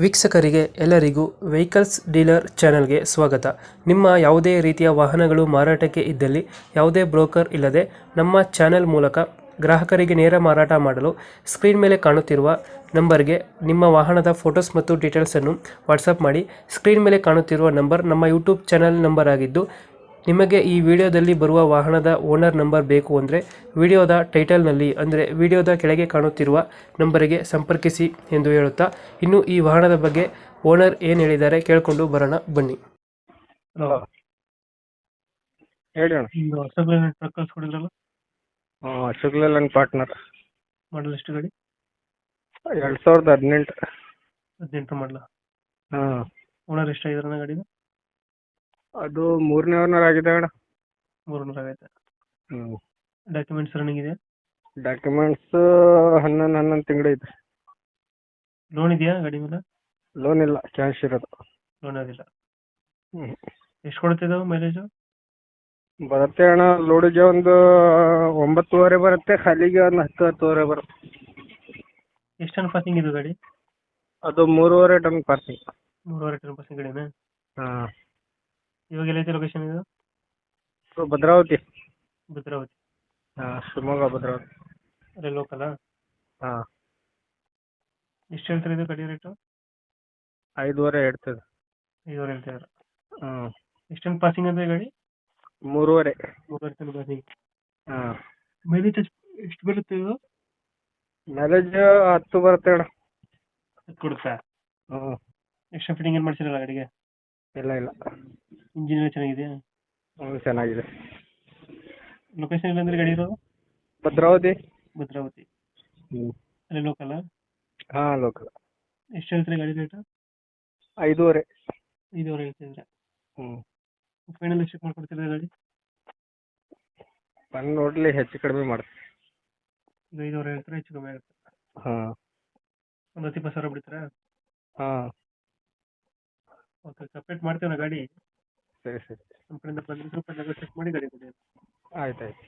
ವೀಕ್ಷಕರಿಗೆ ಎಲ್ಲರಿಗೂ vehicles dealer ಚಾನೆಲ್ಗೆ ಸ್ವಾಗತ. ನಿಮ್ಮ ಯಾವುದೇ ರೀತಿಯ ವಾಹನಗಳು ಮಾರಾಟಕ್ಕೆ ಇದ್ದಲ್ಲಿ ಯಾವುದೇ ಬ್ರೋಕರ್ ಇಲ್ಲದೆ ನಮ್ಮ ಚಾನೆಲ್ ಮೂಲಕ ಗ್ರಾಹಕರಿಗೆ ನೇರ ಮಾರಾಟ ಮಾಡಲು ಸ್ಕ್ರೀನ್ ಮೇಲೆ ಕಾಣುತ್ತಿರುವ ನಂಬರ್ಗೆ ನಿಮ್ಮ ವಾಹನದ ಫೋಟೋಸ್ ಮತ್ತು ಡೀಟೇಲ್ಸನ್ನು ವಾಟ್ಸಪ್ ಮಾಡಿ. ಸ್ಕ್ರೀನ್ ಮೇಲೆ ಕಾಣುತ್ತಿರುವ ನಂಬರ್ ನಮ್ಮ ಯೂಟ್ಯೂಬ್ ಚಾನೆಲ್ ನಂಬರ್ ಆಗಿದ್ದು, ನಿಮಗೆ ಈ ವಿಡಿಯೋದಲ್ಲಿ ಬರುವ ವಾಹನದ ಓನರ್ ನಂಬರ್ ಬೇಕು ಅಂದರೆ ವಿಡಿಯೋದ ಟೈಟಲ್ನಲ್ಲಿ ಅಂದರೆ ವಿಡಿಯೋದ ಕೆಳಗೆ ಕಾಣುತ್ತಿರುವ ನಂಬರಿಗೆ ಸಂಪರ್ಕಿಸಿ ಎಂದು ಹೇಳುತ್ತಾ, ಇನ್ನು ಈ ವಾಹನದ ಬಗ್ಗೆ ಓನರ್ ಏನು ಹೇಳಿದ್ದಾರೆ ಕೇಳಿಕೊಂಡು ಬರೋಣ ಬನ್ನಿ. ಹಲೋ ಹೇಳಿ ಅಣ್ಣ. ಒಂದು ಹೊಸಬ್ರು ಟ್ರಕ್ ಕಳ್ಸ್ಕೊಡಿದ್ರಲ್ಲ, ಅಶೋಕ್ ಲೇಲ್ಯಾಂಡ್ ಪಾರ್ಟ್ನರ್ ಮಾಡಲ್ ಎಷ್ಟು ಗಾಡಿ? 2018. 18 ಮಾಡಲ. ಹಾಂ, ಓನರ್ ಎಷ್ಟಾಗಿದಾರೆ ಗಾಡಿದು? ಅದು 3ನೇ ಓನರ್ ಆಗಿದೆ ಅಣ್ಣ. 300 ಆಗೈತೆ. ಹ್ಞೂ, ಡಾಕ್ಯುಮೆಂಟ್ಸ್ ರನ್ನಿಂಗ್ ಇದೆ? ಡಾಕ್ಯುಮೆಂಟ್ಸ್ 11 ತಿಂಗಳು ಐತೆ. ಲೋನ್ ಇದೆಯಾ ಗಾಡಿ ಮೇಲೆ? ಲೋನ್ ಇಲ್ಲ, ಕ್ಯಾಶ್ ಇರೋದು. ಲೋನ್ ಆಗಿಲ್ಲ. ಹ್ಞೂ, ಎಷ್ಟು ಕೊಡ್ತಿದ್ದಾವೆ ಮೈಲೇಜು? ಬರುತ್ತೆ ಅಣ್ಣ. ಲೋಡಿಗೆ ಒಂದು 9.5 ಬರುತ್ತೆ, ಖಾಲಿಗೆ ಒಂದು 10-10.5 ಬರುತ್ತೆ. ಎಷ್ಟು ಟನ್ ಪಾಸಿಂಗ್ ಇದು ಗಾಡಿ? ಅದು 3.5 ಟನ್ ಪಾರ್ಕಿಂಗ್. 3.5 ಟನ್ ಪಾಸಿಂಗ್ ಗಾಡಿನಾ? ಹಾಂ, ಇವಾಗ ಎಲ್ಲೈತೆ ಲೊಕೇಶನ್ ಇದು? ಭದ್ರಾವತಿ. ಭದ್ರಾವತಿ. ಹಾಂ, ಶಿವಮೊಗ್ಗ ಭದ್ರಾವತಿ. ಅಲ್ಲೇ ಲೋಕಲಾ? ಹಾಂ, ಎಷ್ಟು ಹೇಳ್ತಾರೆ ಇದು ಗಾಡಿ ರೇಟು? 5.5 ಹೇಳ್ತದೆ. 5 ಹೇಳ್ತಿದ್ದಾರೆ. ಹ್ಞೂ, ಎಷ್ಟು ಟನ್ ಪಾಸಿಂಗ್ ಅಂದ್ರೆ ಗಾಡಿ? 3.5. 3.5 ಟನ್ ಪಾಸಿಂಗ್. ಹಾಂ, ಮೈಲೇಜ್ ಎಷ್ಟು ಬರುತ್ತೆ ಇದು? ಮೈಲೇಜ್ 10 ಬರುತ್ತೆ ಅಣ್ಣ. ಅದು ಕೊಡುತ್ತಾ? ಹ್ಞೂ, ಎಕ್ಸ್ಟ್ರಾ ಫಿಟ್ಟಿಂಗ್ ಏನು ಮಾಡ್ಸಿರಲ್ಲ ಗಾಡಿಗೆ? ಇಲ್ಲ ಇಲ್ಲ. ಇಂಜಿನ್ ಎಲ್ಲ ಚೆನ್ನಾಗಿದೆಯಾ? ಹ್ಞೂ, ಚೆನ್ನಾಗಿದೆ. ಲೊಕೇಶನ್ ಇಲ್ಲಾಂದ್ರೆ ಗಾಡಿ ಇರೋದು? ಭದ್ರಾವತಿ. ಭದ್ರಾವತಿ. ಹ್ಞೂ, ಅಲ್ಲೇ ಲೋಕಲಾ? ಹಾಂ, ಲೋಕಲ್. ಎಷ್ಟು ಹೇಳ್ತಾರೆ ಗಾಡಿ ರೇಟು? 5.5. 5 ಹೇಳ್ತಿದ್ರೆ. ಹ್ಞೂ, ಫೈನಲ್ ಎಷ್ಟು ಮಾಡ್ಕೊಡ್ತಿದ್ರೆ ಗಾಡಿ? ಬಂದು ನೋಡಲಿ, ಹೆಚ್ಚು ಕಡಿಮೆ ಮಾಡ್ತೀನಿ. ಈಗ 5 ಹೇಳ್ತಾರೆ, ಹೆಚ್ಚು ಕಮ್ಮಿ ಆಗುತ್ತೆ. ಹಾಂ. ಒಂದು 10-20 ಬಿಡ್ತೀರಾ? ಹಾಂ, ಓಕೆ, ಸಪ್ರೇಟ್ ಮಾಡ್ತೀವಿ ನಾ ಗಾಡಿ. ಸರಿ ಸರಿ. ನಮ್ಮ ಕಡೆಯಿಂದ ಬಂದರೆ ಸ್ವಲ್ಪ ನೆಗೋಷಿಯೇಟ್ ಮಾಡಿ ಗಾಡಿ ಕೊಡಿ. ಆಯ್ತು ಆಯ್ತು.